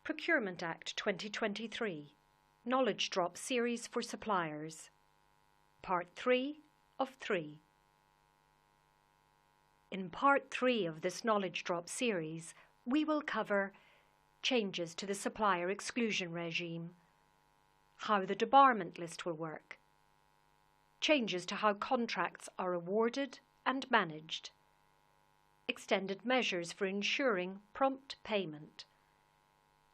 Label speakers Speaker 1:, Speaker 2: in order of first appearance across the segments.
Speaker 1: Procurement Act 2023, Knowledge Drop Series for Suppliers, Part 3 of 3. In Part 3 of this Knowledge Drop series, we will cover changes to the supplier exclusion regime, how the debarment list will work, changes to how contracts are awarded and managed, extended measures for ensuring prompt payment,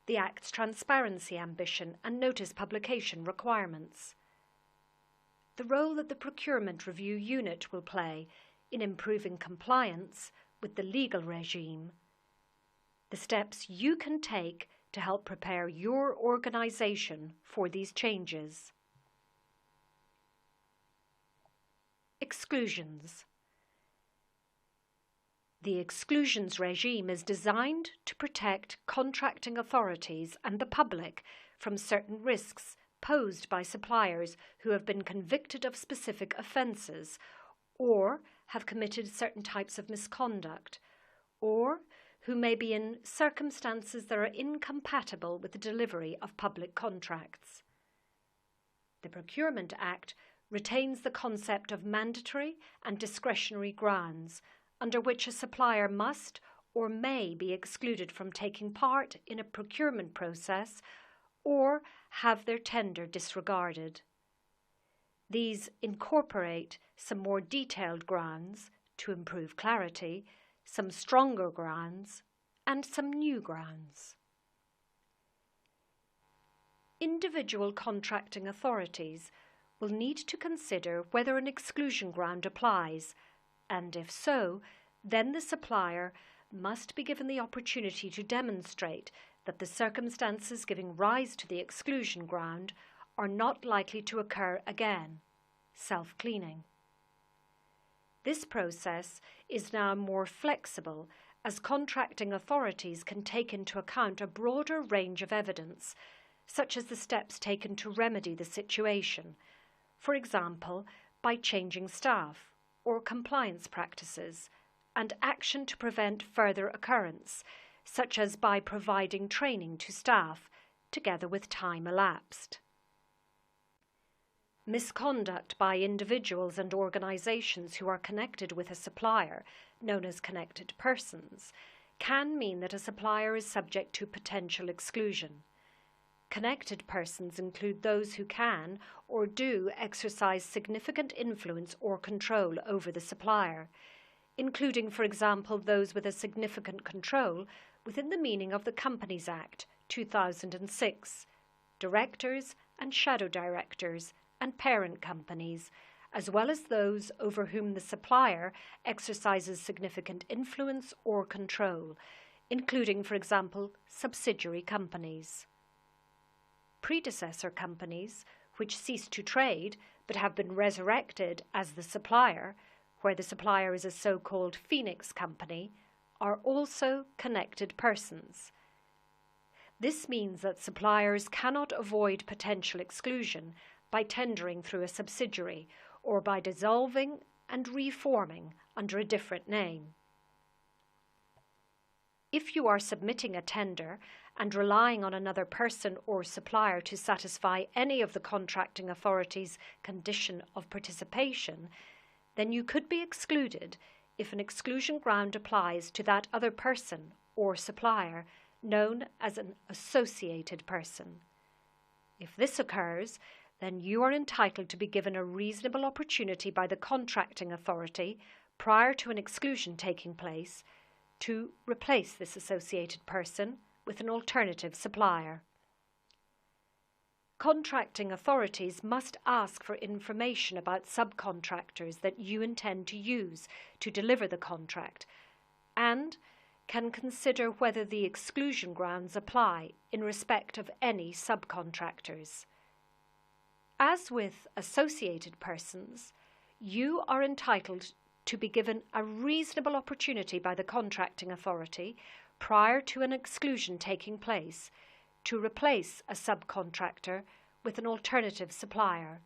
Speaker 1: the Act's transparency ambition and notice publication requirements, the role that the Procurement Review Unit will play in improving compliance with the legal regime, the steps you can take to help prepare your organisation for these changes. Exclusions. The exclusions regime is designed to protect contracting authorities and the public from certain risks posed by suppliers who have been convicted of specific offences or have committed certain types of misconduct, or who may be in circumstances that are incompatible with the delivery of public contracts. The Procurement Act retains the concept of mandatory and discretionary grounds under which a supplier must or may be excluded from taking part in a procurement process or have their tender disregarded. These incorporate some more detailed grounds to improve clarity, some stronger grounds, and some new grounds. Individual contracting authorities will need to consider whether an exclusion ground applies, and if so, then the supplier must be given the opportunity to demonstrate that the circumstances giving rise to the exclusion ground are not likely to occur again, self-cleaning. This process is now more flexible as contracting authorities can take into account a broader range of evidence, such as the steps taken to remedy the situation, for example, by changing staff or compliance practices, and action to prevent further occurrence, such as by providing training to staff, together with time elapsed. Misconduct by individuals and organisations who are connected with a supplier, known as connected persons, can mean that a supplier is subject to potential exclusion. Connected persons include those who can or do exercise significant influence or control over the supplier, including, for example, those with a significant control within the meaning of the Companies Act 2006, directors and shadow directors and parent companies, as well as those over whom the supplier exercises significant influence or control, including, for example, subsidiary companies. Predecessor companies, which cease to trade but have been resurrected as the supplier, where the supplier is a so-called Phoenix company, are also connected persons. This means that suppliers cannot avoid potential exclusion by tendering through a subsidiary or by dissolving and reforming under a different name. If you are submitting a tender and relying on another person or supplier to satisfy any of the contracting authority's condition of participation, then you could be excluded if an exclusion ground applies to that other person or supplier, known as an associated person. If this occurs, then you are entitled to be given a reasonable opportunity by the contracting authority prior to an exclusion taking place to replace this associated person with an alternative supplier. Contracting authorities must ask for information about subcontractors that you intend to use to deliver the contract and can consider whether the exclusion grounds apply in respect of any subcontractors. As with associated persons, you are entitled to be given a reasonable opportunity by the contracting authority prior to an exclusion taking place to replace a subcontractor with an alternative supplier.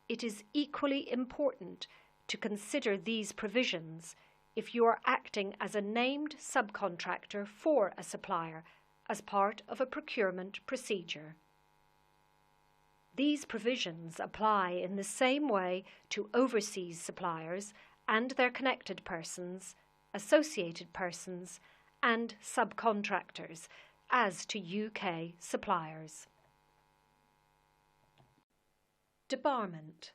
Speaker 1: It is equally important to consider these provisions if you are acting as a named subcontractor for a supplier, as part of a procurement procedure. These provisions apply in the same way to overseas suppliers and their connected persons, associated persons, and subcontractors as to UK suppliers. Debarment.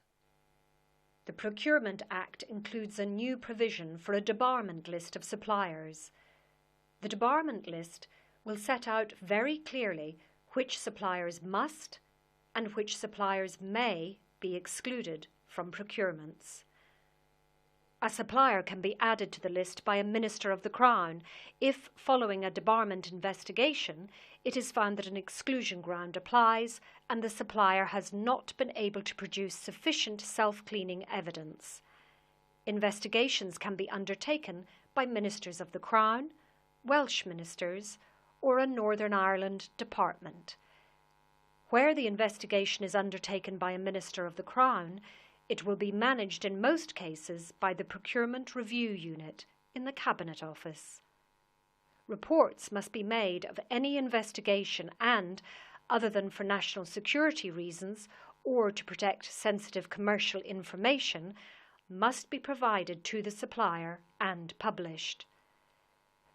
Speaker 1: The Procurement Act includes a new provision for a debarment list of suppliers. The debarment list will set out very clearly which suppliers must and which suppliers may be excluded from procurements. A supplier can be added to the list by a Minister of the Crown if, following a debarment investigation, it is found that an exclusion ground applies and the supplier has not been able to produce sufficient self-cleaning evidence. Investigations can be undertaken by Ministers of the Crown, Welsh ministers, or a Northern Ireland department. Where the investigation is undertaken by a Minister of the Crown, it will be managed in most cases by the Procurement Review Unit in the Cabinet Office. Reports must be made of any investigation and, other than for national security reasons or to protect sensitive commercial information, must be provided to the supplier and published.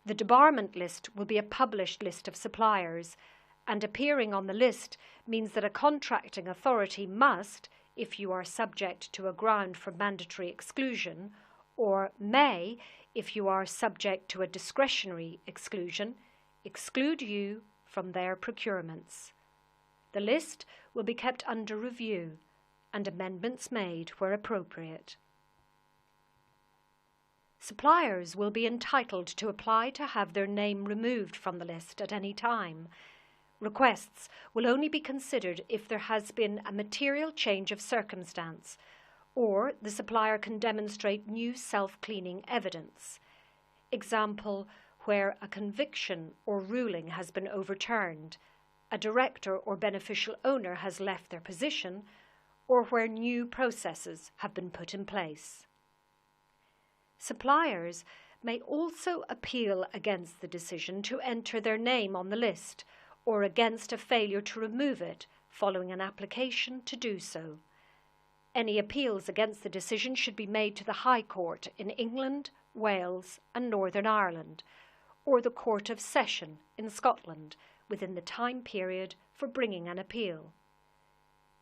Speaker 1: The debarment list will be a published list of suppliers, and appearing on the list means that a contracting authority must, if you are subject to a ground for mandatory exclusion, or may, if you are subject to a discretionary exclusion, exclude you from their procurements. The list will be kept under review and amendments made where appropriate. Suppliers will be entitled to apply to have their name removed from the list at any time. Requests will only be considered if there has been a material change of circumstance, or the supplier can demonstrate new self-cleaning evidence. Example, where a conviction or ruling has been overturned, a director or beneficial owner has left their position, or where new processes have been put in place. Suppliers may also appeal against the decision to enter their name on the list, or against a failure to remove it following an application to do so. Any appeals against the decision should be made to the High Court in England, Wales and Northern Ireland, or the Court of Session in Scotland within the time period for bringing an appeal.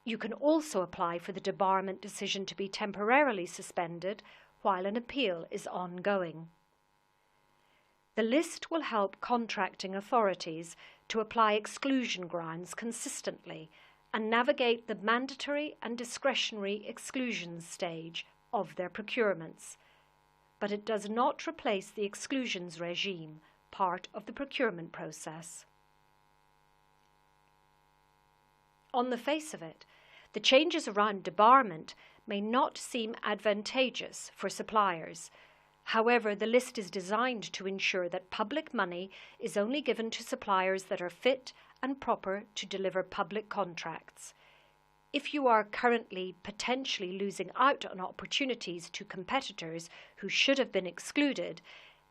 Speaker 1: You can also apply for the debarment decision to be temporarily suspended while an appeal is ongoing. The list will help contracting authorities to apply exclusion grounds consistently and navigate the mandatory and discretionary exclusions stage of their procurements, but it does not replace the exclusions regime, part of the procurement process. On the face of it, the changes around debarment may not seem advantageous for suppliers. However, the list is designed to ensure that public money is only given to suppliers that are fit and proper to deliver public contracts. If you are currently potentially losing out on opportunities to competitors who should have been excluded,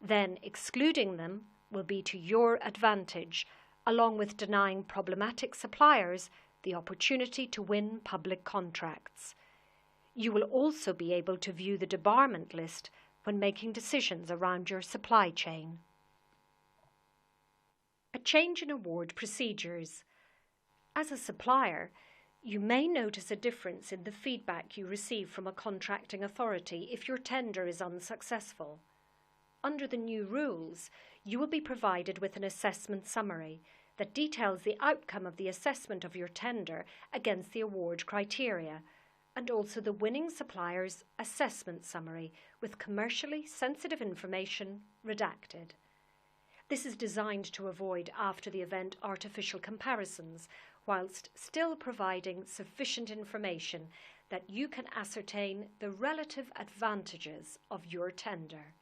Speaker 1: then excluding them will be to your advantage, along with denying problematic suppliers the opportunity to win public contracts. You will also be able to view the debarment list when making decisions around your supply chain. A change in award procedures. As a supplier, you may notice a difference in the feedback you receive from a contracting authority if your tender is unsuccessful. Under the new rules, you will be provided with an assessment summary that details the outcome of the assessment of your tender against the award criteria, and also the winning supplier's assessment summary with commercially sensitive information redacted. This is designed to avoid after-the-event artificial comparisons, whilst still providing sufficient information that you can ascertain the relative advantages of your tender.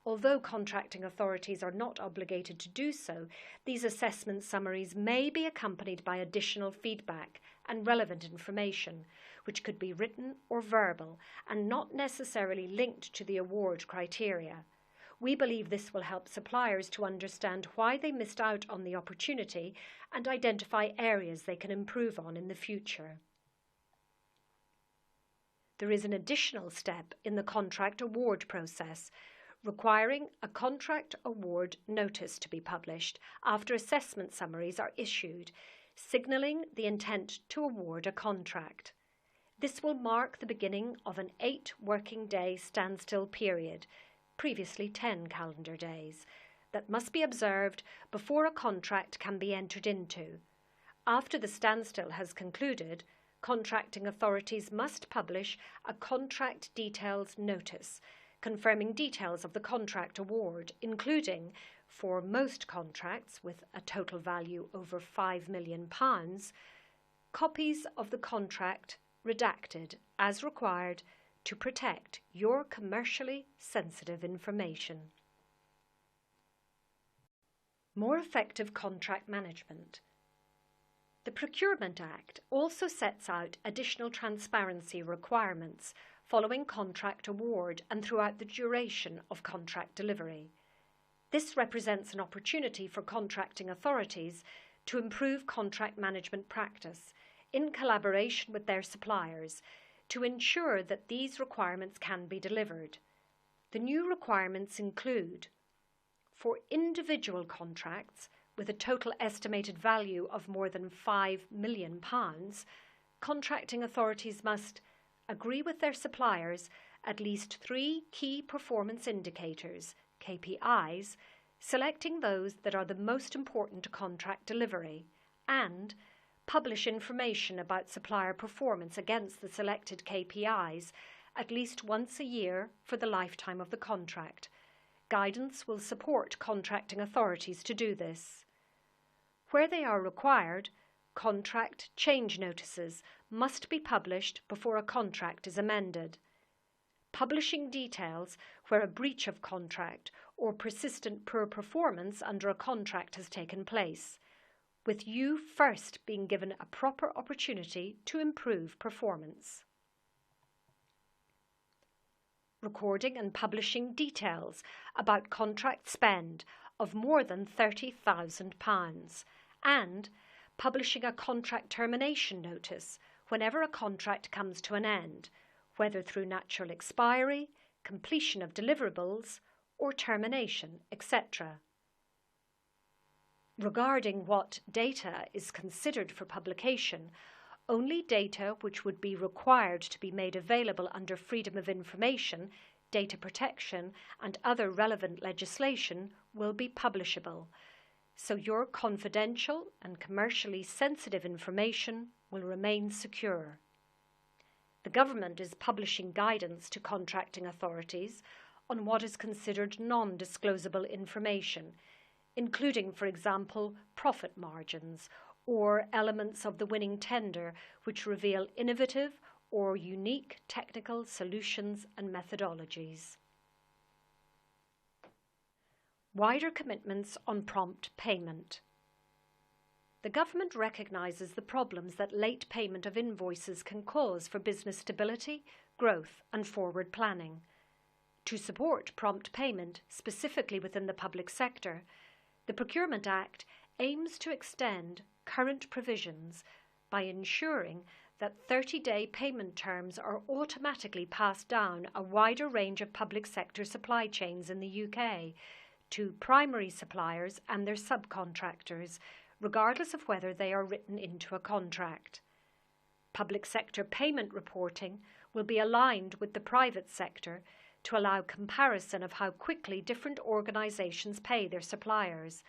Speaker 1: Although contracting authorities are not obligated to do so, these assessment summaries may be accompanied by additional feedback and relevant information, which could be written or verbal and not necessarily linked to the award criteria. We believe this will help suppliers to understand why they missed out on the opportunity and identify areas they can improve on in the future. There is an additional step in the contract award process, requiring a contract award notice to be published after assessment summaries are issued, signalling the intent to award a contract. This will mark the beginning of an 8-working-day standstill period, previously 10 calendar days, that must be observed before a contract can be entered into. After the standstill has concluded, contracting authorities must publish a contract details notice, confirming details of the contract award, including, for most contracts with a total value over £5 million, copies of the contract redacted as required to protect your commercially sensitive information. More effective contract management. The Procurement Act also sets out additional transparency requirements following contract award and throughout the duration of contract delivery. This represents an opportunity for contracting authorities to improve contract management practice in collaboration with their suppliers to ensure that these requirements can be delivered. The new requirements include, for individual contracts with a total estimated value of more than £5 million, contracting authorities must agree with their suppliers at least 3 key performance indicators, KPIs, selecting those that are the most important to contract delivery, and publish information about supplier performance against the selected KPIs at least once a year for the lifetime of the contract. Guidance will support contracting authorities to do this. Where they are required, contract change notices must be published before a contract is amended. Publishing details where a breach of contract or persistent poor performance under a contract has taken place, with you first being given a proper opportunity to improve performance. Recording and publishing details about contract spend of more than £30,000 and publishing a contract termination notice whenever a contract comes to an end, whether through natural expiry, completion of deliverables, or termination, etc. Regarding what data is considered for publication, only data which would be required to be made available under Freedom of Information, data protection, and other relevant legislation will be publishable, so your confidential and commercially sensitive information will remain secure. The government is publishing guidance to contracting authorities on what is considered non-disclosable information, including, for example, profit margins or elements of the winning tender which reveal innovative or unique technical solutions and methodologies. Wider commitments on prompt payment. The government recognises the problems that late payment of invoices can cause for business stability, growth and forward planning. To support prompt payment, specifically within the public sector, the Procurement Act aims to extend current provisions by ensuring that 30-day payment terms are automatically passed down a wider range of public sector supply chains in the UK to primary suppliers and their subcontractors, regardless of whether they are written into a contract. Public sector payment reporting will be aligned with the private sector to allow comparison of how quickly different organisations pay their suppliers.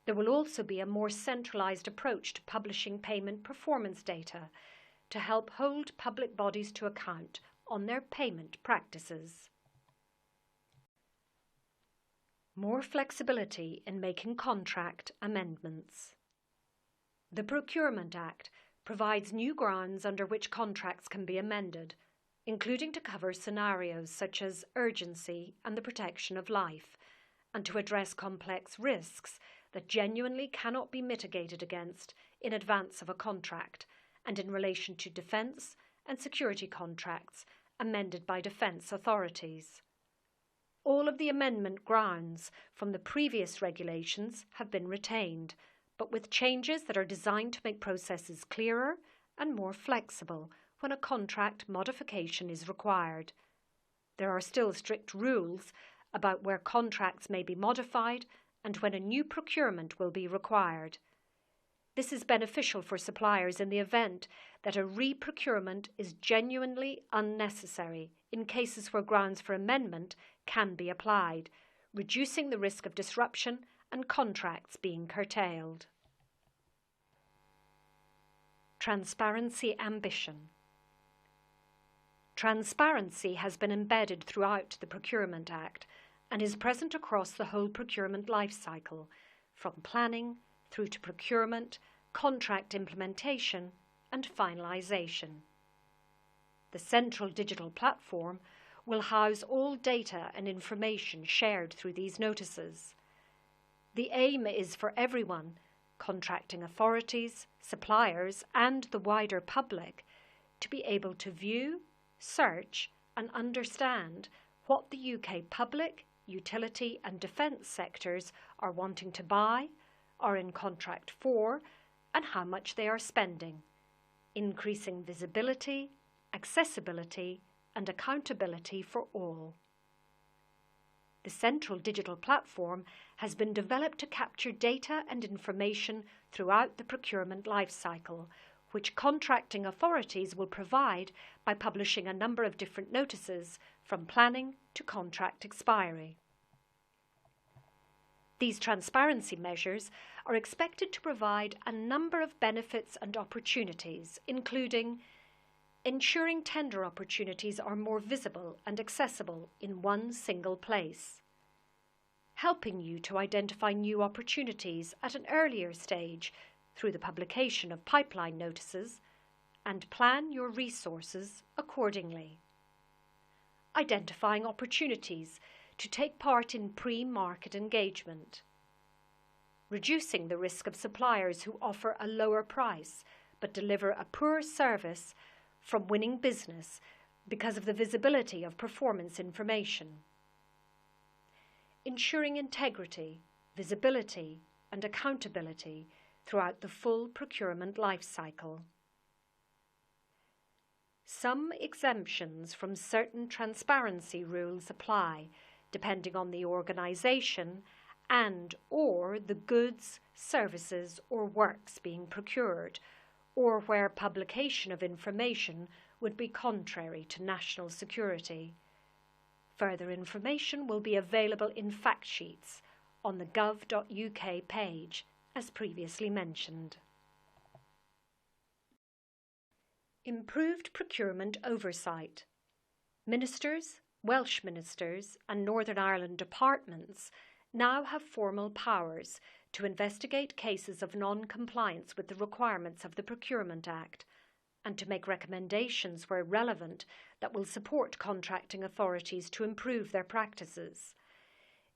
Speaker 1: There will also be a more centralised approach to publishing payment performance data to help hold public bodies to account on their payment practices. More flexibility in making contract amendments. The Procurement Act provides new grounds under which contracts can be amended, including to cover scenarios such as urgency and the protection of life, and to address complex risks that genuinely cannot be mitigated against in advance of a contract and in relation to defence and security contracts amended by defence authorities. All of the amendment grounds from the previous regulations have been retained, but with changes that are designed to make processes clearer and more flexible when a contract modification is required. There are still strict rules about where contracts may be modified and when a new procurement will be required. This is beneficial for suppliers in the event that a re-procurement is genuinely unnecessary in cases where grounds for amendment can be applied, reducing the risk of disruption and contracts being curtailed. Transparency ambition. Transparency has been embedded throughout the Procurement Act and is present across the whole procurement life cycle, from planning through to procurement, contract implementation and finalisation. The central digital platform will house all data and information shared through these notices. The aim is for everyone, contracting authorities, suppliers and the wider public, to be able to view, search and understand what the UK public, utility and defence sectors are wanting to buy, are in contract for and how much they are spending, increasing visibility, accessibility and accountability for all. The central digital platform has been developed to capture data and information throughout the procurement life cycle, which contracting authorities will provide by publishing a number of different notices from planning to contract expiry. These transparency measures are expected to provide a number of benefits and opportunities, including ensuring tender opportunities are more visible and accessible in one single place, helping you to identify new opportunities at an earlier stage through the publication of pipeline notices, and plan your resources accordingly. Identifying opportunities to take part in pre-market engagement. Reducing the risk of suppliers who offer a lower price but deliver a poor service from winning business because of the visibility of performance information. Ensuring integrity, visibility and accountability throughout the full procurement life cycle. Some exemptions from certain transparency rules apply, depending on the organisation and/or the goods, services or works being procured, or where publication of information would be contrary to national security. Further information will be available in fact sheets on the gov.uk page, as previously mentioned. Improved procurement oversight. Ministers, Welsh ministers and Northern Ireland departments now have formal powers to investigate cases of non-compliance with the requirements of the Procurement Act and to make recommendations where relevant that will support contracting authorities to improve their practices.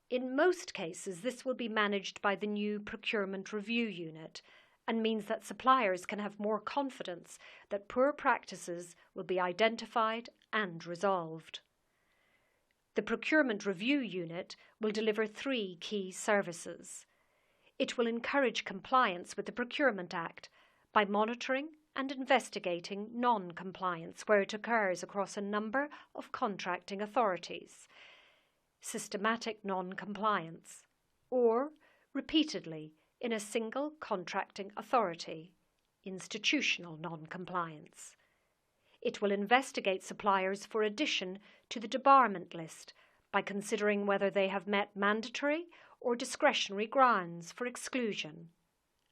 Speaker 1: In most cases, this will be managed by the new Procurement Review Unit and means that suppliers can have more confidence that poor practices will be identified and resolved. The Procurement Review Unit will deliver 3 key services. It will encourage compliance with the Procurement Act by monitoring and investigating non-compliance where it occurs across a number of contracting authorities, systematic non-compliance, or repeatedly in a single contracting authority, institutional non-compliance. It will investigate suppliers for addition to the debarment list by considering whether they have met mandatory or discretionary grounds for exclusion,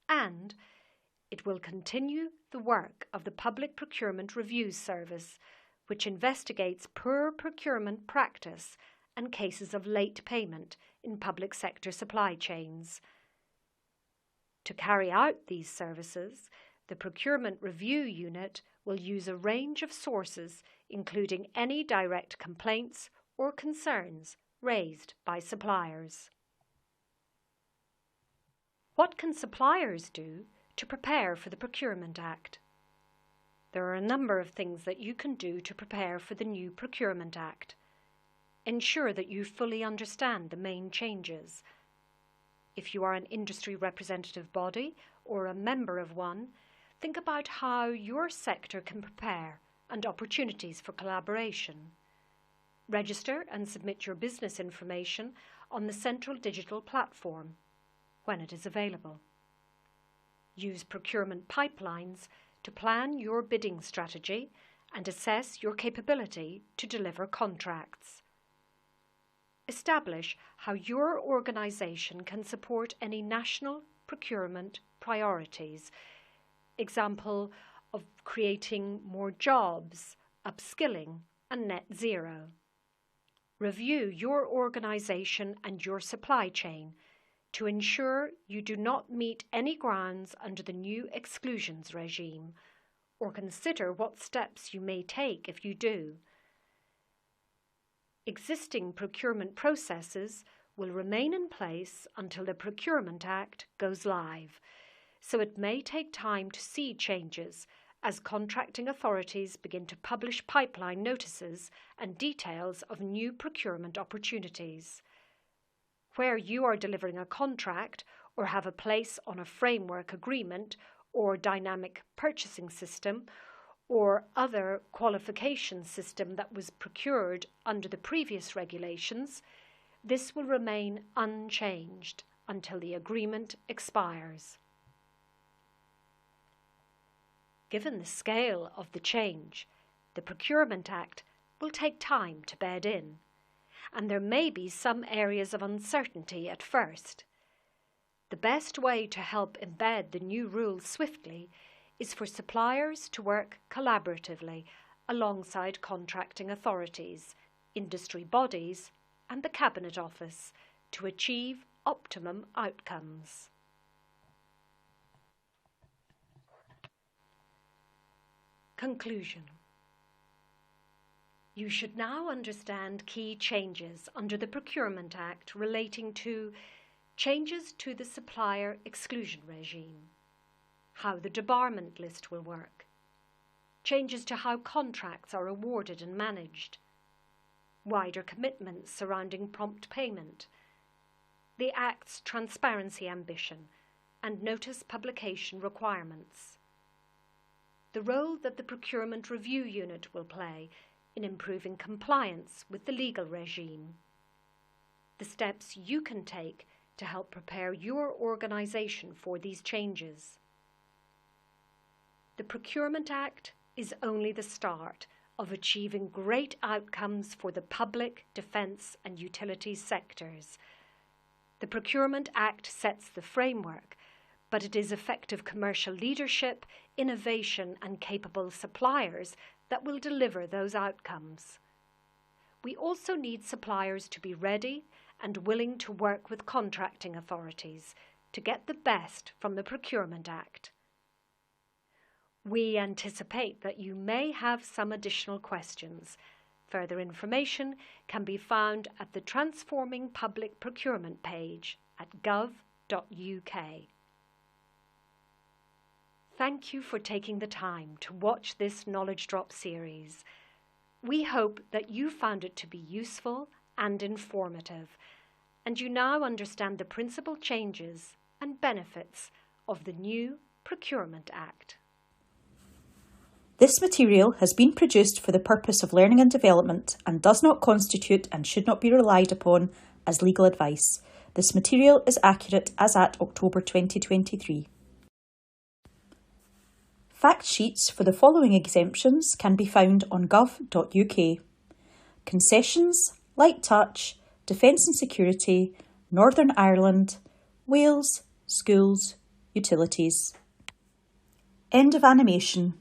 Speaker 1: and it will continue the work of the Public Procurement Review Service, which investigates poor procurement practice and cases of late payment in public sector supply chains. To carry out these services, the Procurement Review Unit will use a range of sources, including any direct complaints or concerns raised by suppliers. What can suppliers do to prepare for the Procurement Act? There are a number of things that you can do to prepare for the new Procurement Act. ensure that you fully understand the main changes. If you are an industry representative body or a member of one, think about how your sector can prepare and opportunities for collaboration. Register and submit your business information on the central digital platform when it is available. Use procurement pipelines to plan your bidding strategy and assess your capability to deliver contracts. Establish how your organisation can support any national procurement priorities. Example of creating more jobs, upskilling, and net zero. Review your organisation and your supply chain to ensure you do not meet any grounds under the new exclusions regime, or consider what steps you may take if you do. Existing procurement processes will remain in place until the Procurement Act goes live, so it may take time to see changes as contracting authorities begin to publish pipeline notices and details of new procurement opportunities. Where you are delivering a contract or have a place on a framework agreement or dynamic purchasing system or other qualification system that was procured under the previous regulations, this will remain unchanged until the agreement expires. Given the scale of the change, the Procurement Act will take time to bed in, and there may be some areas of uncertainty at first. The best way to help embed the new rules swiftly is for suppliers to work collaboratively alongside contracting authorities, industry bodies, and the Cabinet Office to achieve optimum outcomes. Conclusion. You should now understand key changes under the Procurement Act relating to changes to the supplier exclusion regime, how the debarment list will work, changes to how contracts are awarded and managed, wider commitments surrounding prompt payment, the Act's transparency ambition and notice publication requirements, the role that the Procurement Review Unit will play in improving compliance with the legal regime, the steps you can take to help prepare your organisation for these changes. The Procurement Act is only the start of achieving great outcomes for the public, defence and utilities sectors. The Procurement Act sets the framework, but it is effective commercial leadership, innovation and capable suppliers that will deliver those outcomes. We also need suppliers to be ready and willing to work with contracting authorities to get the best from the Procurement Act. We anticipate that you may have some additional questions. Further information can be found at the Transforming Public Procurement page at gov.uk. Thank you for taking the time to watch this Knowledge Drop series. We hope that you found it to be useful and informative, and you now understand the principal changes and benefits of the new Procurement Act.
Speaker 2: This material has been produced for the purpose of learning and development and does not constitute and should not be relied upon as legal advice. This material is accurate as at October 2023. Fact sheets for the following exemptions can be found on gov.uk. Concessions, light touch, defence and security, Northern Ireland, Wales, schools, utilities. End of animation.